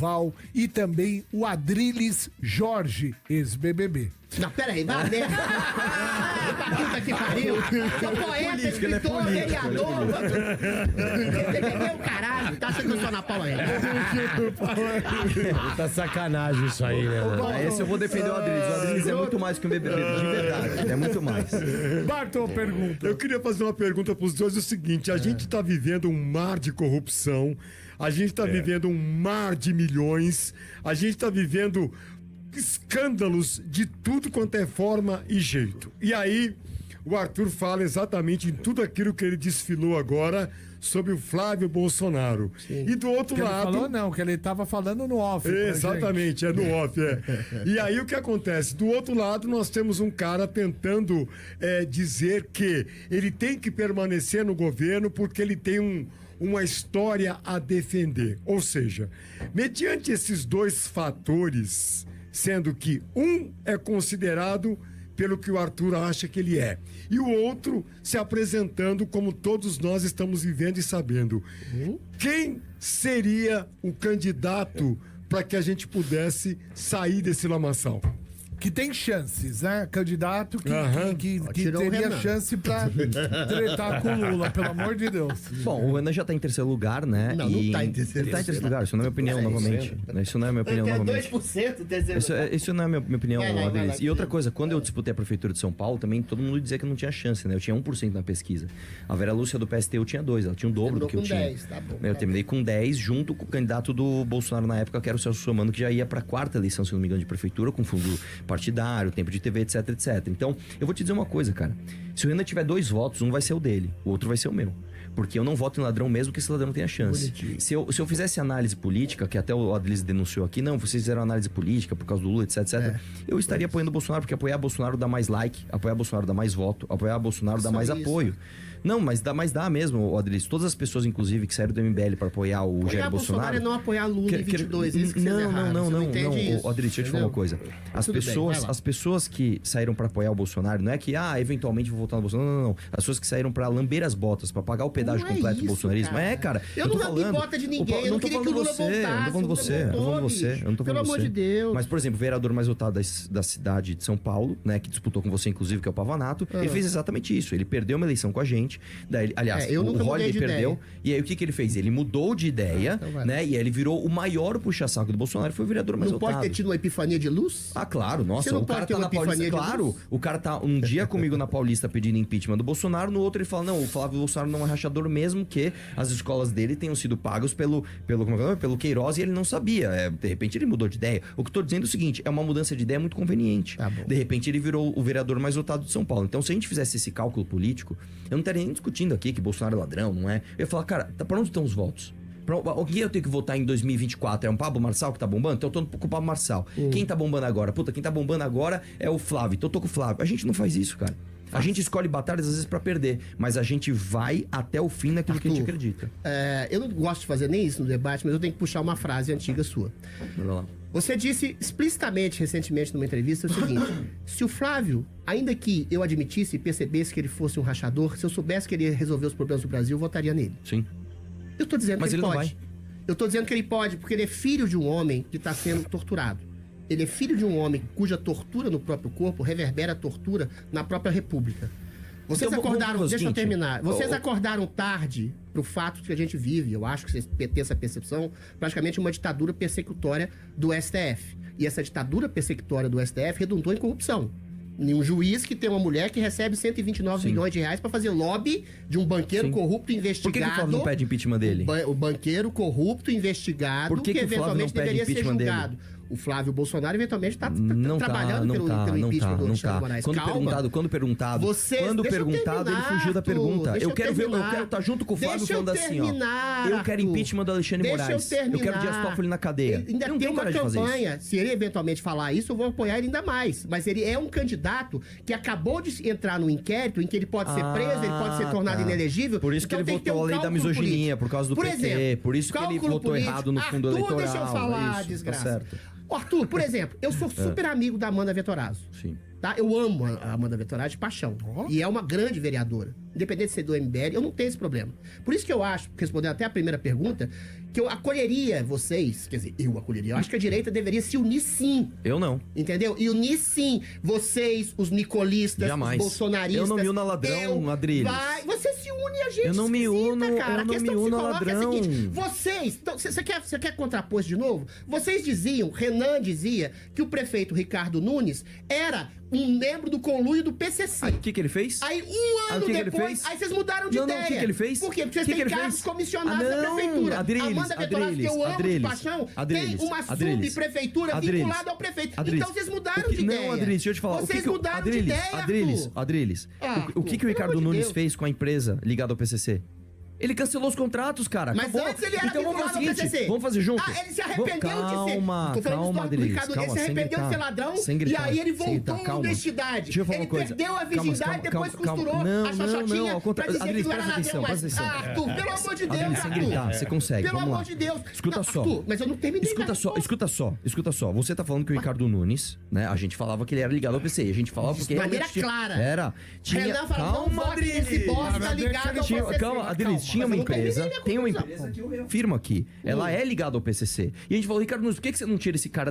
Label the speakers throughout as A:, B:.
A: Pau e também o Adriles Jorge, ex-BBB.
B: Não, peraí, vai ler. Puta que pariu. Sou poeta, escritor, vereador. Entendeu, caralho? Tá achando que eu sou Ana Paula aí?
C: Tá sacanagem isso aí, né?
D: Esse eu vou defender o Adriles. O Adriles é muito mais que um BBB, de verdade. É muito mais.
A: Bartol, pergunta.
C: Eu queria fazer uma pergunta pros dois, o seguinte, a gente tá vivendo um mar de corrupção, a gente tá vivendo um mar de milhões, a gente tá vivendo escândalos de tudo quanto é forma e jeito. E aí, o Arthur fala exatamente em tudo aquilo que ele desfilou agora sobre o Flávio Bolsonaro.
B: Sim.
C: E do outro
A: Que ele
C: lado...
A: falou não, que ele tava falando no off. pra
C: Exatamente, é no off, é. E aí o que acontece? Do outro lado, nós temos um cara tentando dizer que ele tem que permanecer no governo porque ele tem uma história a defender. Ou seja, mediante esses dois fatores, sendo que um é considerado pelo que o Arthur acha que ele é, e o outro se apresentando como todos nós estamos vivendo e sabendo. Quem seria o candidato para que a gente pudesse sair desse lamaçal?
A: Que tem chances, né? Candidato que
B: Tirou o
A: teria
B: Renan.
A: chance pra tretar com o Lula, pelo amor de Deus.
D: Bom, o Renan já tá em terceiro lugar, né?
B: Não, não tá em terceiro.
D: Ele tá em terceiro lugar, isso não é minha opinião, novamente. Isso não é minha opinião, novamente.
B: 2% terceiro.
D: Isso não é minha opinião,
B: Vai lá,
D: Adriles.
B: vai lá.
D: E outra coisa, quando eu disputei a prefeitura de São Paulo, também todo mundo dizia que eu não tinha chance, né? Eu tinha 1% na pesquisa. A Vera Lúcia do PST tinha 2%, ela tinha o dobro do que eu tinha.
B: 10, tá bom.
D: Eu terminei com 10, junto com o candidato do Bolsonaro na época, que era o Celso Russomano, que já ia pra quarta eleição, se não me engano, de prefeitura, com fundo partidário, tempo de TV, etc, etc. Então, eu vou te dizer uma coisa, cara. Se o Renan tiver 2 votos, um vai ser o dele, o outro vai ser o meu. Porque eu não voto em ladrão mesmo que esse ladrão tenha chance. Se eu fizesse análise política, que até o Adriles denunciou aqui, não, vocês fizeram análise política por causa do Lula, etc, etc. Eu estaria apoiando o Bolsonaro, porque apoiar Bolsonaro dá mais like, apoiar Bolsonaro dá mais voto, apoiar Bolsonaro dá mais apoio. Não, mas dá mesmo, Adriles. Todas as pessoas, inclusive, que saíram do MBL para apoiar o Jair Bolsonaro...
B: Bolsonaro é não apoiar Lula em 22, isso que vocês erraram.
D: Não,
B: isso,
D: Adriles, deixa eu te falar uma coisa. As pessoas que saíram para apoiar o Bolsonaro, não é que, eventualmente vou votar no Bolsonaro, não. As pessoas que saíram para lamber as botas, para pagar o pedágio completo do bolsonarismo.
B: Cara. Eu não lambi bota de ninguém, eu não queria que o Lula voltasse.
D: Eu não tô falando você, eu não tô falando
B: Pelo amor
D: você.
B: de Deus.
D: Mas, por exemplo, o vereador mais votado da cidade de São Paulo, né, que disputou com você, inclusive, que é o Pavanato, ele fez exatamente isso. Ele perdeu uma eleição com a gente, daí, aliás,
B: eu
D: o
B: nunca mudei
D: Holliday
B: de
D: perdeu,
B: ideia.
D: e aí o que ele fez? Ele mudou de ideia, né, e aí ele virou o maior puxa-saco do Bolsonaro, foi o vereador mais
B: Não
D: votado.
B: pode ter tido uma epifania de luz?
D: Ah, claro, nossa,
B: Você não
D: o cara
B: pode ter
D: tá
B: uma
D: na Paulista,
B: epifania de
D: claro,
B: luz?
D: o cara tá um dia comigo na Paulista pedindo impeachment do Bolsonaro, no outro ele fala, não, o Flávio Bolsonaro não é rachador mesmo que as escolas dele tenham sido pagos pelo Queiroz e ele não sabia, de repente ele mudou de ideia. O que eu tô dizendo é o seguinte, é uma mudança de ideia muito conveniente.
B: Tá bom.
D: De repente ele virou o vereador mais votado de São Paulo. Então se a gente fizesse esse cálculo político, eu não estaria nem discutindo aqui que Bolsonaro é ladrão, não é? Eu ia falar, cara, pra onde estão os votos? Quem eu tenho que votar em 2024? É um Pablo Marçal que tá bombando? Então eu tô com o Pablo Marçal. Quem tá bombando agora? Quem tá bombando agora é o Flávio. Então eu tô com o Flávio. A gente não faz isso, cara. A gente escolhe batalhas às vezes pra perder, mas a gente vai até o fim naquilo que a gente acredita.
B: Eu não gosto de fazer nem isso no debate, mas eu tenho que puxar uma frase antiga sua.
D: Bora lá.
B: Você disse explicitamente, recentemente, numa entrevista, o seguinte: se o Flávio, ainda que eu admitisse e percebesse que ele fosse um rachador, se eu soubesse que ele ia resolver os problemas do Brasil, eu votaria nele.
D: Sim.
B: Eu tô dizendo
D: Mas
B: que ele
D: ele não
B: pode.
D: vai.
B: Eu tô dizendo que ele pode, porque ele é filho de um homem que tá sendo torturado. Ele é filho de um homem cuja tortura no próprio corpo reverbera a tortura na própria república. Vocês
D: Então,
B: acordaram,
D: vamos
B: deixa eu
D: seguinte,
B: terminar. Vocês acordaram tarde pro fato que a gente vive, eu acho que vocês têm essa percepção, praticamente uma ditadura persecutória do STF. E essa ditadura persecutória do STF redundou em corrupção. Um juiz que tem uma mulher que recebe 129 milhões de reais pra fazer lobby de um banqueiro corrupto investigado.
D: Por que o Flávio não pede impeachment dele?
B: O banqueiro corrupto investigado
D: Por que o Flávio
B: eventualmente
D: não pede
B: deveria ser
D: impeachment
B: julgado.
D: dele?
B: O Flávio Bolsonaro eventualmente está
D: Não
B: trabalhando pelo impeachment do Alexandre de Moraes.
D: Quando perguntado, ele fugiu da pergunta. Eu quero estar junto com o Flávio falando assim, ó. Eu quero impeachment do Alexandre de Moraes. Eu quero Dias Toffoli na cadeia.
B: Ainda tem uma campanha. Se ele eventualmente falar isso, eu vou apoiar ele ainda mais. Mas ele é um candidato que acabou de entrar no inquérito em que ele pode ser preso, ele pode ser tornado inelegível.
D: Por isso que ele votou a lei da misoginia, por causa do PT. Por isso que ele votou errado no fundo eleitoral.
B: Deixa eu falar, desgraça. Ô, Arthur, por exemplo, eu sou super amigo da Amanda Vettorazzo.
D: Sim.
B: Tá? Eu amo a Amanda Vettorazzo de paixão. E é uma grande vereadora. Independente de ser do MBL, eu não tenho esse problema. Por isso que eu acho, respondendo até a primeira pergunta, que eu acolheria vocês, quer dizer, eu acolheria. Eu acho que a direita deveria se unir sim.
D: Eu não.
B: Entendeu? E unir sim vocês, os nicolistas,
D: Jamais.
B: os bolsonaristas.
D: Eu não me uno a ladrão, Adriles.
B: Você se une a gente.
D: Eu não me uno,
B: cara.
D: eu não
B: A questão
D: me
B: que se
D: uno a
B: coloca é a
D: ladrão.
B: seguinte, vocês, então, você quer contrapor isso de novo? Vocês diziam, Renan dizia, que o prefeito Ricardo Nunes era um membro do conluio do PCC.
D: Aí o que ele fez?
B: Aí, um ano
D: o que que ele
B: depois,
D: fez?
B: aí vocês mudaram de
D: Não,
B: ideia.
D: o que ele fez?
B: Por quê? Porque vocês
D: Que
B: têm
D: ele
B: cargos
D: fez?
B: comissionados da prefeitura.
D: Adriles,
B: Amanda Vettorazzo, que eu amo de paixão, tem uma subprefeitura vinculada ao prefeito. Então vocês mudaram de ideia.
D: Não, Adriles, deixa eu te falar.
B: Vocês mudaram de ideia,
D: Adriles.
B: Arthur.
D: O que o
B: Pelo
D: Ricardo
B: amor de
D: Nunes
B: Deus.
D: fez com a empresa ligada ao PCC? Ele cancelou os contratos, cara.
B: Mas
D: Acabou.
B: antes ele era
D: então vamos
B: vinculado
D: fazer o
B: ao
D: seguinte,
B: PCC.
D: vamos fazer junto.
B: Ah, ele se arrependeu de ser...
D: Calma,
B: Tô falando
D: calma,
B: do
D: Adriles.
B: Ricardo, ele
D: Calma,
B: se
D: sem
B: arrependeu de
D: gritar.
B: ser ladrão
D: Sem gritar.
B: e aí ele
D: Sem
B: voltou
D: gritar,
B: à
D: calma.
B: honestidade.
D: Deixa eu falar
B: Ele
D: uma coisa.
B: perdeu a
D: Calma,
B: virgindade,
D: calma,
B: depois
D: calma,
B: costurou
D: calma.
B: a
D: Não,
B: xoxotinha
D: ao contrário.
B: pra dizer
D: Adriles,
B: que não era
D: presta
B: ladrão.
D: atenção,
B: Mas,
D: presta atenção.
B: Arthur, pelo amor de Deus,
D: Adriles, sem gritar,
B: Arthur.
D: você consegue.
B: Pelo
D: Vamos
B: amor
D: lá.
B: de Deus.
D: Escuta
B: Não,
D: só.
B: Arthur, mas eu não terminei.
D: Escuta só. Você tá falando que o Ricardo Nunes, né? A gente falava que ele era ligado ao PCI. A gente falava porque
B: De maneira
D: realmente
B: clara.
D: Era.
B: Renan falou, não vote nesse bosta ligado ao PCC.
D: Calma, Adriles, tinha uma empresa. Tem uma empresa que eu afirmo aqui. Ela é ligada ao PCC. E a gente falou, Ricardo Nunes, por que você não tira esse cara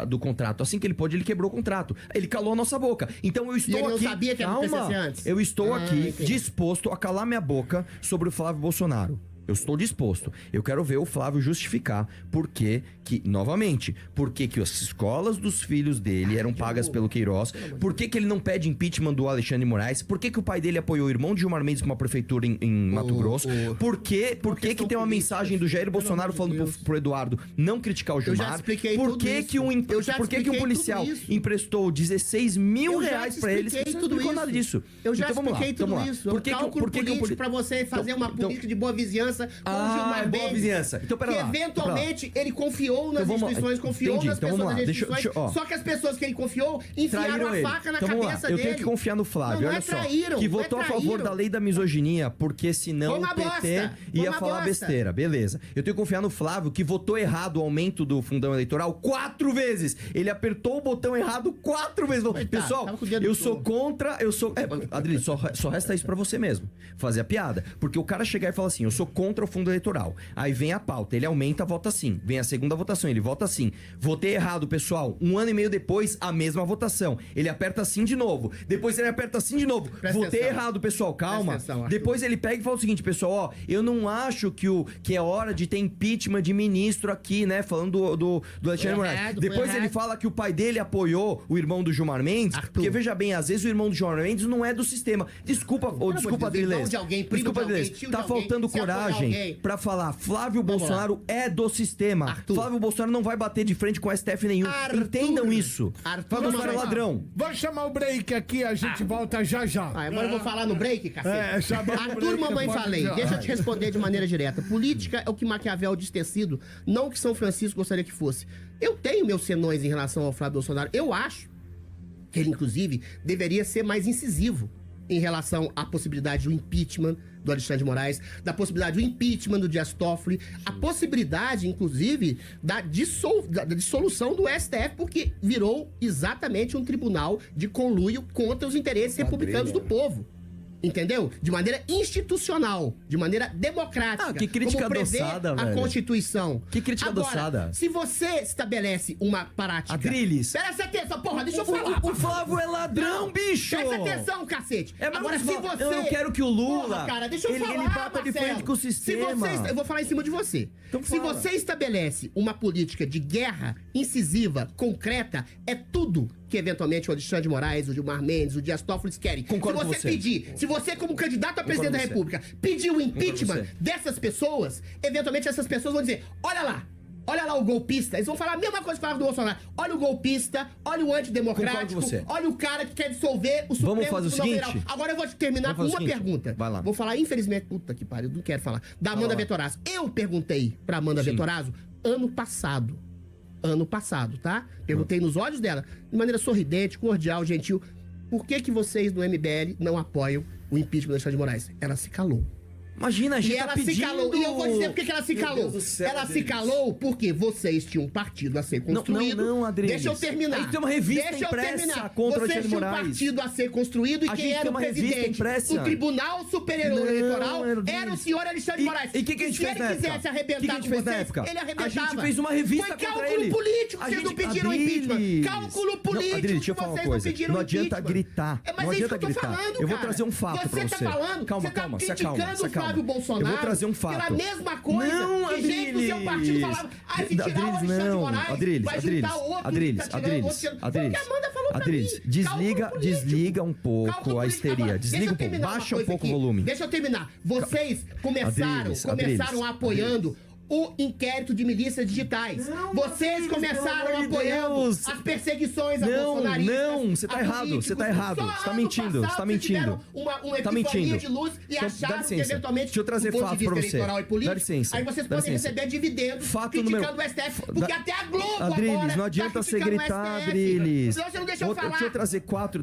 D: do contrato? Assim que ele pode, ele quebrou o contrato. Ele calou a nossa boca. Então eu estou
B: ele não
D: aqui.
B: sabia que era do PCC antes?
D: Eu estou aqui
B: entendi.
D: disposto a calar minha boca sobre o Flávio Bolsonaro. Eu estou disposto. Eu quero ver o Flávio justificar por que, novamente, por que as escolas dos filhos dele eram pagas pelo Queiroz, por que ele não pede impeachment do Alexandre de Moraes, por que o pai dele apoiou o irmão de Gilmar Mendes com uma prefeitura em Mato Grosso, por que tem uma mensagem do Jair Bolsonaro falando pro Eduardo não criticar o Gilmar,
B: já expliquei
D: por
B: tudo
D: que
B: isso.
D: que um
B: Eu já
D: por que um
B: expliquei
D: policial
B: tudo isso.
D: emprestou 16 mil
B: Eu já
D: reais pra eles?
B: expliquei
D: Você não
B: tudo
D: explicou
B: isso.
D: nada disso.
B: Eu já
D: Então, vamos lá,
B: expliquei
D: vamos
B: tudo
D: lá.
B: isso.
D: Por que
B: É um cálculo político pra você fazer uma política de boa vizinhança com o Gilmar
D: boa
B: Mendes.
D: vizinhança. Então, pera
B: que
D: lá,
B: eventualmente ele confiou nas
D: Então, vamos lá.
B: instituições, confiou
D: Entendi.
B: nas
D: Então,
B: pessoas
D: vamos lá.
B: das
D: Deixa eu-
B: instituições.
D: deixa eu- ó.
B: Só que as pessoas que ele confiou enfiaram
D: Traíram
B: a
D: ele.
B: faca na
D: Então, vamos lá.
B: cabeça
D: Eu
B: dele.
D: tenho que confiar no Flávio,
B: Não,
D: olha
B: é
D: só.
B: traíram,
D: Que
B: não é
D: votou a favor
B: traíram.
D: da lei da misoginia, porque senão
B: Foi uma
D: o PT
B: bosta, foi
D: ia
B: uma
D: falar
B: bosta.
D: besteira. Beleza. Eu tenho que confiar no Flávio, que votou errado o aumento do fundão eleitoral 4 vezes. Ele apertou o botão errado 4 vezes. Pessoal,
B: tava com o dedo
D: eu
B: todo.
D: sou contra... Adriles, só resta isso pra você mesmo. Fazer a piada. Porque o cara chegar e falar assim, eu sou contra o fundo eleitoral. Aí vem a pauta, ele aumenta, vota sim. Vem a segunda votação, ele vota sim. Votei errado, pessoal. 1 ano e meio depois, a mesma votação. Ele aperta sim de novo. Depois ele aperta sim de novo.
B: Presta
D: Votei
B: atenção.
D: errado, pessoal. Calma.
B: Presta atenção, Arthur.
D: Depois ele pega e fala o seguinte, pessoal, ó, eu não acho que é hora de ter impeachment de ministro aqui, né? Falando do Alexandre
B: Foi
D: Moraes.
B: errado,
D: Depois
B: foi
D: ele
B: errado.
D: fala que o pai dele apoiou o irmão do Gilmar Mendes.
B: Arthur.
D: Porque veja bem, às vezes o irmão do Gilmar Mendes não é do sistema. Desculpa,
B: amor
D: desculpa,
B: de Deus, irmão
D: Adriles.
B: de alguém, primo
D: Desculpa,
B: de alguém,
D: Adriles.
B: tio
D: Tá
B: de alguém,
D: faltando
B: se apoiar
D: coragem
B: alguém.
D: pra falar Flávio
B: Vamos lá.
D: Bolsonaro é do sistema.
B: Arthur.
D: Flávio Bolsonaro não vai bater de frente com o STF nenhum.
B: Arthur.
D: Entendam isso.
B: Arthur,
D: Flávio Bolsonaro é
B: não vai-
D: ladrão.
A: Vamos chamar o break aqui, a gente volta já já.
B: Agora eu vou falar no break, cacete.
A: chamar no
B: Arthur,
A: break,
B: mamãe,
A: pode
B: falei.
A: já.
B: Deixa eu te responder de maneira direta. Política é o que Maquiavel diz ter sido, não o que São Francisco gostaria que fosse. Eu tenho meus senões em relação ao Flávio Bolsonaro. Eu acho que ele, inclusive, deveria ser mais incisivo em relação à possibilidade do impeachment do Alexandre de Moraes, da possibilidade do impeachment do Dias Toffoli, a possibilidade, inclusive, da dissolução do STF, porque virou exatamente um tribunal de conluio contra os interesses republicanos do povo. Entendeu? De maneira institucional, de maneira democrática.
D: Ah, que crítica
B: como prevê
D: adoçada,
B: a
D: velho.
B: Constituição.
D: Que crítica
B: Agora,
D: adoçada.
B: se você estabelece uma prática...
D: Adriles.
B: Presta atenção, porra, deixa eu falar.
D: O Flávio é ladrão, bicho!
B: Presta atenção, cacete.
D: É, mas
B: Agora, se você...
D: eu não quero que o Lula,
B: Porra, cara, deixa eu
D: ele
B: falar,
D: bata de
B: Marcelo.
D: frente com o sistema.
B: Eu vou falar em cima de você.
D: Então
B: se
D: fala.
B: você estabelece uma política de guerra incisiva, concreta, é tudo que eventualmente o Alexandre de Moraes, o Gilmar Mendes, o Dias Toffoli querem.
D: Concordo
B: se
D: com
B: você
D: você.
B: pedir, se você como candidato a presidente da
D: com você.
B: República pedir o impeachment
D: Concordo com você.
B: dessas pessoas, eventualmente essas pessoas vão dizer, olha lá o golpista. Eles vão falar a mesma coisa que falavam do Bolsonaro. Olha o golpista, olha o antidemocrático,
D: Concordo com você.
B: olha o cara que quer dissolver o Supremo
D: Vamos fazer o
B: Tribunal
D: seguinte?
B: Federal. Agora eu vou terminar com
D: Vamos
B: uma
D: fazer o seguinte.
B: pergunta.
D: Vai lá.
B: Vou falar, infelizmente, puta que pariu, não quero falar. Da Amanda
D: lá.
B: Vettorazzo. Eu perguntei pra Amanda
D: Sim.
B: Vettorazzo ano passado, tá? Perguntei nos olhos dela, de maneira sorridente, cordial, gentil, por que vocês do MBL não apoiam o impeachment do Alexandre de Moraes? Ela se calou.
D: Imagina, a gente
B: E ela se calou. E eu vou dizer por que ela se
D: Meu
B: calou.
D: Deus do céu,
B: Ela se
D: Adriles.
B: calou porque vocês tinham um partido a ser construído.
D: Não, Adriles.
B: Deixa eu terminar.
D: A gente tem uma revista
B: Deixa eu
D: impressa
B: terminar.
D: contra o
B: Vocês
D: Alexandre
B: tinham um
D: Moraes.
B: partido a ser construído e
D: A
B: quem
D: gente
B: era
D: tem
B: o
D: uma revista
B: presidente
D: impressa.
B: do Tribunal Superior Eleitoral
D: Adriles.
B: era o senhor Alexandre Moraes.
D: E o que a gente
B: se
D: fez
B: ele
D: na época?
B: quisesse
D: O que
B: arrebentar
D: a gente
B: com
D: fez na
B: vocês,
D: época?
B: ele arrebentava.
D: A gente fez uma revista
B: Foi
D: contra
B: cálculo
D: ele.
B: político,
D: A
B: vocês não
D: gente-
B: pediram
D: Adriles.
B: impeachment. Cálculo político,
D: Adriles, deixa eu
B: que
D: falar uma
B: vocês
D: coisa.
B: não pediram
D: Não adianta
B: impeachment.
D: gritar.
B: Mas
D: Não
B: é isso
D: adianta
B: que eu tô
D: gritar.
B: falando,
D: Eu vou
B: cara.
D: trazer um fato pra você.
B: Você tá falando,
D: Calma,
B: você tá
D: calma, se
B: criticando
D: acalma, se
B: o Flávio
D: acalma.
B: Bolsonaro
D: Eu vou trazer um fato.
B: pela mesma coisa
D: Não,
B: que gente do seu partido falava, se tirar o Alexandre
D: não.
B: Moraes,
D: Adriles,
B: vai
D: Adriles,
B: juntar outro,
D: Adriles,
B: tá tirando outro,
D: Adriles,
B: tirando...
D: Adriles,
B: Foi o que a Amanda falou pra
D: Adriles,
B: mim.
D: desliga,
B: Cálculo político.
D: desliga um pouco
B: Cálculo
D: a
B: político.
D: histeria.
B: Agora,
D: Desliga um
B: deixa eu
D: pouco,
B: terminar uma
D: baixa um
B: coisa
D: pouco o
B: aqui.
D: volume.
B: Deixa eu terminar. Vocês começaram
D: Adriles,
B: apoiando o inquérito de milícias digitais. Vocês
D: Adriles,
B: começaram
D: pelo amor de
B: apoiando
D: Deus.
B: as perseguições a
D: Não,
B: bolsonaristas.
D: não, você tá
B: a
D: errado,
B: políticos.
D: você tá errado,
B: Só
D: você tá
B: ano
D: mentindo,
B: passado
D: você tá
B: vocês tiveram
D: mentindo.
B: Uma
D: Tá
B: epifania
D: mentindo.
B: de luz e
D: Então, dá
B: acharam que
D: licença.
B: eventualmente,
D: Deixa eu trazer
B: do ponto
D: fato
B: de vista
D: pra você.
B: eleitoral e político,
D: Dá licença,
B: aí vocês
D: dá
B: podem
D: licença.
B: receber dividendos
D: Fato
B: criticando
D: número-
B: o STF, porque até a Globo
D: Adriles,
B: agora
D: não adianta
B: tá
D: você
B: criticando o
D: gritar,
B: STF.
D: Adriles.
B: Senão você não deixa eu falar.
D: Deixa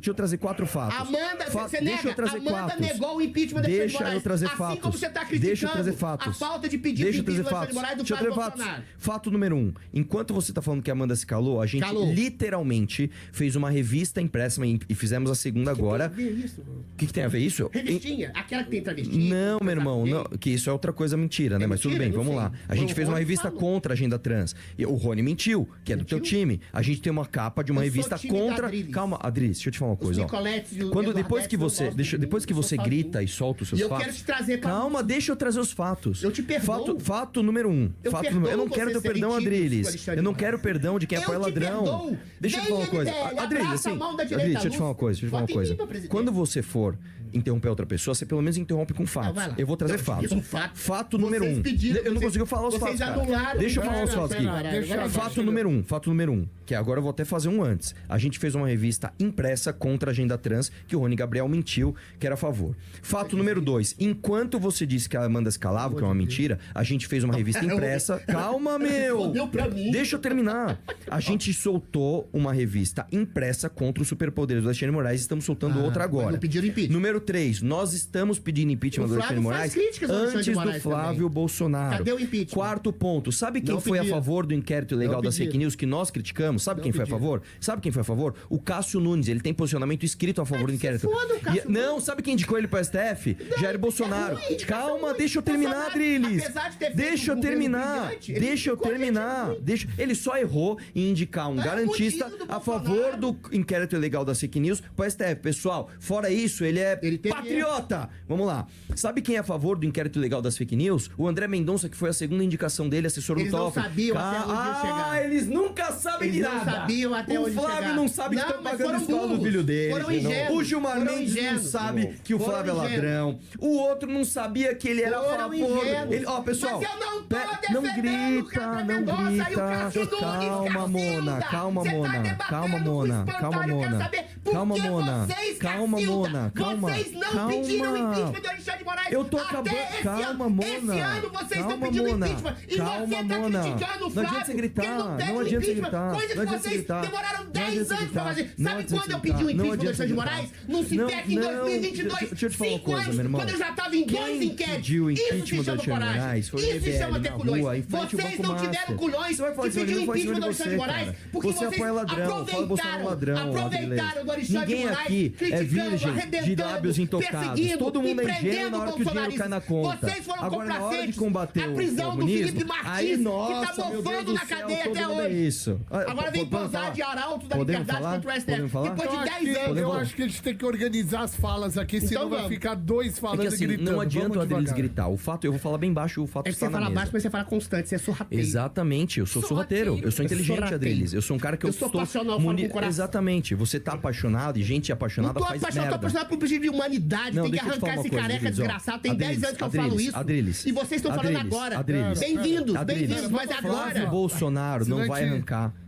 D: eu trazer quatro fatos.
B: Amanda, você
D: Deixa
B: nega?
D: eu trazer
B: Amanda
D: fatos.
B: negou o impeachment do Alexandre
D: Deixa
B: Moraes.
D: eu trazer
B: assim
D: fatos.
B: como você tá criticando
D: Deixa eu trazer fatos.
B: a falta de pedido
D: Deixa
B: de
D: eu trazer
B: impeachment do
D: fatos.
B: Alexandre Moraes do
D: Deixa eu
B: Flávio
D: trazer fatos.
B: Bolsonaro.
D: Fato número 1. Enquanto você tá falando que a Amanda se calou, a gente
B: Calou.
D: literalmente fez uma revista impressa e fizemos a segunda agora.
B: Tem a ver isso, mano?
D: O que tem a ver isso?
B: Revistinha, aquela que tem travesti.
D: Não, meu irmão,
B: gay.
D: não, que isso é outra coisa mentira, né?
B: É
D: Mas tudo
B: mentira?
D: bem,
B: Eu
D: vamos
B: sei.
D: lá. A gente
B: O
D: fez uma
B: Rony
D: revista
B: falou.
D: contra a agenda trans. E o Rony mentiu, que é do teu
B: Mentiu?
D: time. A gente tem uma capa de uma
B: Eu sou
D: revista
B: time da
D: contra.
B: Adriles.
D: Calma, Adriles, deixa eu te falar uma coisa, ó.
B: Nicoletes e o
D: Quando
B: Eduardo
D: depois que
B: não
D: você,
B: gostam de mim,
D: depois que
B: eu
D: você
B: sou
D: grita
B: sozinho.
D: e solta os seus
B: E eu
D: fatos.
B: quero te trazer pra-
D: Calma, deixa eu trazer os fatos.
B: Eu te perdoo.
D: Fato número 1.
B: Eu
D: Fato
B: perdoo
D: número... Eu não quero
B: você
D: teu
B: ser
D: perdão,
B: ridículo,
D: Adriles.
B: Alexandre
D: Eu não
B: Moraes.
D: quero perdão de quem
B: Eu
D: apoia
B: te
D: ladrão.
B: perdoo.
D: Deixa eu te
B: Vem,
D: falar uma coisa.
B: MBL,
D: Adriles,
B: abraça a
D: assim.
B: mão da direita
D: Adriles, deixa eu te falar uma coisa.
B: Vota em mim pra presidente.
D: Quando você for interromper outra pessoa, você pelo menos interrompe com fatos.
B: vai lá.
D: Eu vou trazer
B: Eu te
D: fatos.
B: fiz um fato.
D: Fato
B: Vocês
D: número 1.
B: pediram,
D: Eu não
B: vocês-
D: consigo falar os
B: vocês
D: fatos, cara.
B: anularam.
D: Deixa eu falar os fatos aqui. Fato número 1, que agora eu vou até fazer um antes. A gente fez uma revista impressa contra a agenda trans, que o Rony Gabriel mentiu, que era a favor. Fato número 2, enquanto você disse que a Amanda se calava, que é uma mentira, a gente fez uma revista impressa. Calma, meu!
B: Fodeu pra mim.
D: Deixa eu terminar. A gente soltou uma revista impressa contra os superpoderes do Alexandre Moraes e estamos soltando outra
B: mas
D: agora.
B: não pediram impeachment.
D: Número 3, nós estamos pedindo impeachment
B: O
D: do Alexandre
B: Flávio faz
D: Moraes
B: críticas ao Alexandre
D: antes do
B: Moraes
D: Flávio
B: também.
D: Bolsonaro.
B: Cadê o impeachment?
D: Quarto ponto, sabe quem
B: Não
D: foi a
B: pediram.
D: favor do inquérito legal
B: Não
D: das fake
B: pediram.
D: news que nós criticamos? Sabe
B: Não
D: quem foi a
B: pediram.
D: favor? Sabe quem foi a favor? O Cássio Nunes, ele tem posicionamento escrito a favor do
B: se
D: inquérito.
B: foda o Cássio
D: Não, sabe quem indicou ele pro STF? Jair Bolsonaro.
B: ruim, indicação
D: Calma,
B: ruim.
D: deixa eu terminar,
B: Bolsonaro,
D: Adriles.
B: apesar de ter feito
D: Deixa eu
B: um governo
D: terminar.
B: brilhante, ele
D: Deixa eu
B: indicou gente
D: terminar.
B: ruim.
D: Ele só errou em indicar um
B: É o
D: garantista
B: motivo do
D: a favor
B: Bolsonaro.
D: do inquérito ilegal da fake news pro STF. Pessoal, fora isso, ele é
B: Ele teve
D: patriota. Vamos lá. Sabe quem é a favor do inquérito ilegal das fake news? O André Mendonça, que foi a segunda indicação dele, assessor
B: Eles
D: do
B: não
D: Toffoli.
B: sabiam até onde ia chegar.
D: Eles nunca sabem
B: Eles
D: de
B: não
D: nada.
B: sabiam até
D: o
B: onde
D: Flávio
B: chegar.
D: não sabe que
B: Não,
D: estão
B: mas
D: pagando
B: foram
D: escola do
B: burros.
D: filho dele.
B: Foram ingênuos.
D: O Gilmar
B: Foram
D: Mendes não
B: ingênuos.
D: sabe que o
B: Foram
D: Flávio é
B: ingênuos.
D: ladrão. O outro não sabia que ele era a
B: Foram
D: favor.
B: ingênuos.
D: Ó, pessoal.
B: Mas eu não tô
D: não
B: defendendo o
D: grita,
B: Catra
D: não
B: Mendonça e o
D: grita.
B: Cássio Nunes,
D: Calma, Mona.
B: Cacilda.
D: Calma,
B: Você tá
D: Mona.
B: debatendo
D: Calma,
B: com
D: Mona.
B: espantalho,
D: Calma,
B: eu quero
D: Mona.
B: saber por
D: Calma,
B: que
D: Mona.
B: vocês,
D: Calma,
B: Cacilda,
D: Mona. Calma.
B: vocês não
D: Calma.
B: pediram o impeachment do Alexandre Moraes.
D: Eu tô
B: Até
D: acabando.
B: esse
D: Calma,
B: ano.
D: Mona.
B: Esse ano vocês estão
D: Calma,
B: pedindo
D: Mona.
B: impeachment. E
D: Calma,
B: você tá
D: Mona.
B: criticando o
D: Não
B: Flávio.
D: adianta você gritar.
B: porque não teve
D: Não adianta você
B: impeachment.
D: gritar.
B: Coisa
D: Não
B: que
D: adianta você
B: vocês
D: gritar.
B: demoraram
D: Não
B: 10
D: adianta você
B: anos pra
D: gritar.
B: fazer.
D: Não
B: Sabe
D: adianta
B: quando
D: você
B: eu pedi o
D: gritar. Não
B: impeachment do
D: adianta
B: Alexandre
D: você
B: Moraes?
D: gritar.
B: No Cipec em
D: Não,
B: 2022.
D: deixa eu te falar uma
B: 5
D: coisa,
B: anos,
D: meu irmão.
B: quando eu já tava em 2
D: Quem
B: inquéritos.
D: pediu o
B: Isso se
D: impeachment do
B: chama
D: Alexandre
B: coragem.
D: Moraes foi o
B: Isso se
D: MBL
B: chama ter
D: na
B: culhões.
D: rua, em frente ao
B: Vocês
D: Banco
B: não tiveram
D: Master.
B: culhões
D: Você vai falar
B: de
D: isso,
B: pedir o
D: eu vou fazer
B: impeachment do
D: isso
B: Alexandre
D: em
B: Moraes.
D: você,
B: Porque
D: você
B: vocês
D: apoia ladrão, fala Bolsonaro é ladrão,
B: aproveitaram do Alexandre
D: Ninguém
B: Moraes,
D: aqui é
B: criticando,
D: virgem de
B: arrebentando,
D: lábios intocados.
B: perseguindo
D: Todo mundo
B: e
D: é ingênuo
B: prendendo
D: na hora que o dinheiro cai na conta.
B: Vocês foram
D: Agora, na hora de
B: complacentes.
D: combater
B: A
D: o
B: prisão do
D: comunismo,
B: Felipe Martins,
D: aí,
B: que
D: nossa,
B: tá
D: meu Deus
B: mofando
D: do
B: na
D: céu,
B: cadeia
D: todo
B: até
D: mundo é
B: hoje.
D: isso.
B: Agora vem
D: Podemos
B: posar
D: falar?
B: de arauto da
D: Podemos
B: liberdade
D: falar?
B: contra o
D: Podemos
B: STF.
D: falar?
B: Depois de
A: Eu acho
B: 10
A: que-
B: anos.
A: eu acho que a gente tem que organizar as falas aqui, senão
B: Então
A: vai
B: vamos.
A: ficar dois
D: É
A: falando
D: que assim,
A: e gritando.
D: não adianta o
A: Vamos
D: Adriles
A: devagar.
D: gritar. O fato, eu vou falar bem baixo, o fato
B: É que
D: está
B: você
D: na
B: fala
D: mesa.
B: baixo, mas você fala constante, você é sorrateiro.
D: Exatamente, eu sou sorrateiro. Eu sou inteligente,
B: sorrateiro.
D: Adriles. Eu sou um cara que eu,
B: Eu sou
D: estou
B: passional, falo com o coração.
D: Exatamente. Você tá apaixonado e gente
B: Não
D: apaixonada
B: tô
D: faz
B: apaixonado, tô
D: merda.
B: apaixonado por princípio de humanidade.
D: Não,
B: tem que
D: deixa eu te falar
B: arrancar
D: uma
B: esse
D: coisa,
B: careca
D: Adriles, ó.
B: desgraçado. Tem 10
D: Adriles,
B: anos que eu
D: Adriles,
B: falo isso.
D: Adriles,
B: E vocês estão falando
D: Adriles,
B: agora.
D: Adriles.
B: Bem-vindos,
D: Adriles.
B: bem-vindos. Mas
A: Flávio
B: agora.
D: Flávio Bolsonaro não
A: Senão
D: vai
A: a gente-
D: arrancar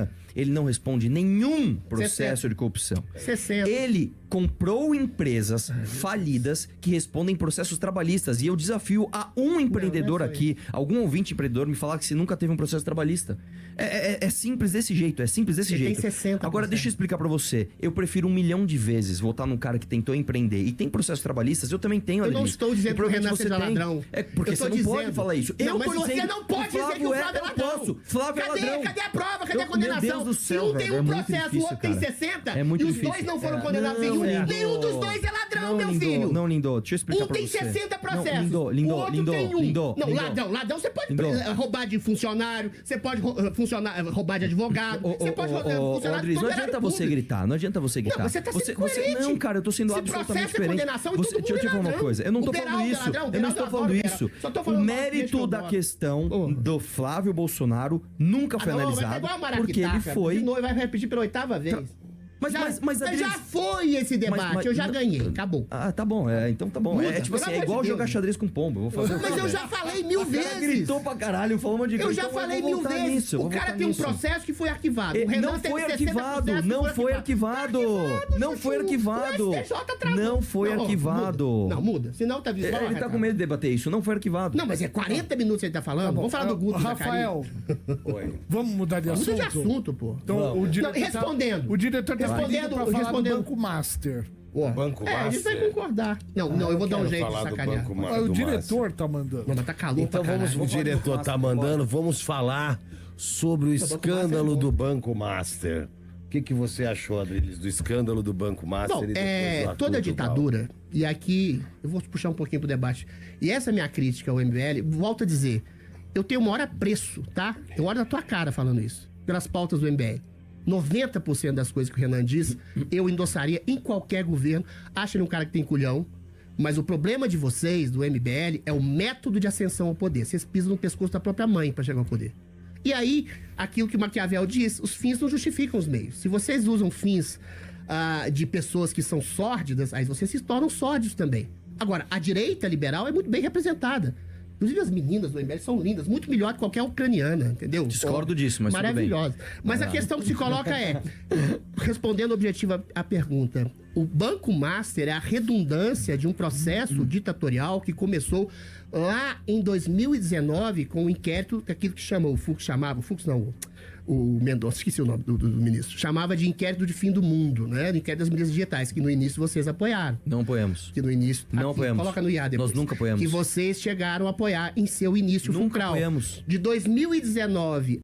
D: Renan, ele não responde nenhum processo de corrupção.
B: 60.
D: Ele comprou empresas falidas que respondem processos trabalhistas. E eu desafio a um empreendedor aqui, algum ouvinte empreendedor, me falar que se nunca teve um processo trabalhista. É simples desse jeito,
B: Você
D: jeito.
B: tem 60%.
D: Agora, deixa eu explicar pra você. Eu prefiro 1 milhão de vezes votar num cara que tentou empreender e tem processos trabalhistas. Eu também tenho,
B: Eu não estou dizendo que o Renan seja
D: tem.
B: ladrão.
D: É porque
B: Eu
D: você
B: tô
D: não
B: dizendo.
D: pode falar isso.
B: Não,
D: Eu
B: mas
D: tô
B: você
D: dizendo
B: não pode
D: que
B: dizer que o Flávio é
D: eu
B: ladrão.
D: posso. Flávio é ladrão.
B: Cadê a prova? Cadê a condenação?
D: Meu Deus do céu,
B: se um tem
D: velho,
B: um
D: é muito
B: processo, o
D: difícil,
B: outro tem
D: cara.
B: 60,
D: É muito
B: e os
D: difícil.
B: dois não foram
D: É.
B: condenados
D: Não,
B: nenhum,
D: Lindo.
B: nenhum dos dois é ladrão,
D: Não,
B: meu
D: Lindo,
B: filho.
D: não, Lindo. Deixa eu explicar
B: Um
D: pra
B: tem
D: você.
B: 60 processos.
D: Não, Lindo,
B: o outro
D: Lindo,
B: tem um.
D: Lindo,
B: Não,
D: Lindo.
B: ladrão você pode
D: Lindo.
B: roubar de funcionário, você pode roubar de advogado, você pode funcionário
D: Andres, não
B: todo
D: adianta
B: era
D: você
B: público.
D: gritar, não adianta você gritar.
B: Não, você tá sendo coerente.
D: Não, cara, eu tô sendo
B: Se
D: absolutamente
B: processo é
D: diferente.
B: condenação,
D: Você,
B: todo
D: deixa eu te
B: mundo é
D: falar uma
B: ladrão.
D: coisa, eu não tô
B: O
D: falando
B: Beraldo é
D: isso,
B: ladrão, o
D: eu não
B: Beraldo
D: estou
B: adora
D: falando
B: o
D: isso.
B: Beraldo. Só tô
D: O
B: falando
D: mérito
B: uma
D: da
B: coisa
D: questão do Flávio Bolsonaro nunca foi
B: Mas tá
D: analisado,
B: igual a
D: porque ele
B: Maracutaca.
D: foi...
B: De novo, vai repetir pela 8ª vez.
D: Mas, Andres,
B: já foi esse debate, eu já ganhei, acabou.
D: Ah, tá bom, então tá bom.
B: Muda,
D: É tipo assim,
B: pelo
D: é
B: amor
D: igual
B: de
D: jogar
B: Deus.
D: xadrez com pombo. Eu vou fazer o
B: Mas
D: quê,
B: eu já
D: velho?
B: falei 1000
D: O cara
B: vezes.
D: gritou pra caralho, falou um monte de
B: Eu
D: coisa.
B: já
D: então
B: falei
D: vou
B: 1000
D: votar
B: vezes.
D: nisso, eu
B: O
D: vou
B: cara
D: votar
B: tem um
D: nisso.
B: processo que foi arquivado. O Renan
D: Não
B: teve
D: foi
B: 60
D: arquivado,
B: processos que
D: não
B: foram
D: foi
B: arquivados.
D: arquivado. Não foi arquivado.
B: O STJ travou.
D: Não foi
B: Não,
D: arquivado.
B: muda. Não, muda. Senão tá visual.
D: Ele tá com medo de debater isso, não foi arquivado.
B: Não, mas é 40 minutos que ele tá falando. Vamos falar do Guto
A: Rafael, vamos mudar de
B: Muda
A: assunto?
B: de assunto, pô.
A: Então, o diretor
B: Não, respondendo.
A: O diretor tá
B: Respondendo,
A: pedindo pra falar
B: respondendo.
A: do Banco Master.
B: Ó,
E: Banco
B: ele vai
E: Master.
B: concordar. Não, eu vou dar um
E: Quero
B: jeito de
E: falar do
B: sacanear.
E: Banco
A: Ah, o
E: do
A: diretor tá mandando.
B: Não, mas tá calor
E: Então
B: pra
E: vamos,
B: caralho.
E: o diretor tá mandando, vamos falar sobre o escândalo do Banco Master. O que você achou, Adriles, do escândalo do Banco Master?
B: Bom,
E: e depois do Arthur
B: toda
E: Duval?
B: ditadura, e aqui eu vou puxar um pouquinho pro debate, e essa é a minha crítica ao MBL, volto a dizer, eu tenho o maior apreço, tá? Eu olho na tua cara falando isso, pelas pautas do MBL. 90% das coisas que o Renan diz, eu endossaria em qualquer governo. Acho ele um cara que tem culhão, mas o problema de vocês, do MBL, é o método de ascensão ao poder. Vocês pisam no pescoço da própria mãe pra chegar ao poder. E aí, aquilo que Maquiavel diz, os fins não justificam os meios. Se vocês usam fins de pessoas que são sórdidas, aí vocês se tornam sórdidos também. Agora, a direita liberal é muito bem representada. Inclusive, as meninas do MBL são lindas, muito melhor que qualquer ucraniana, entendeu?
D: Discordo disso, mas tudo bem.
B: Maravilhosa. Mas a questão que se coloca é, respondendo objetiva à pergunta, o Banco Master é a redundância de um processo ditatorial que começou lá em 2019 com o inquérito, aquilo que chama o Fux, o Mendonça, esqueci o nome do ministro, chamava de inquérito de fim do mundo, né? O inquérito das mídias digitais, que no início vocês apoiaram.
D: Não apoiamos.
B: Que no início...
D: Não apoiamos.
B: Coloca no IA depois.
D: Nós nunca apoiamos.
B: Que vocês chegaram a apoiar em seu início
D: Nunca
B: fulcral.
D: apoiamos.
B: De 2019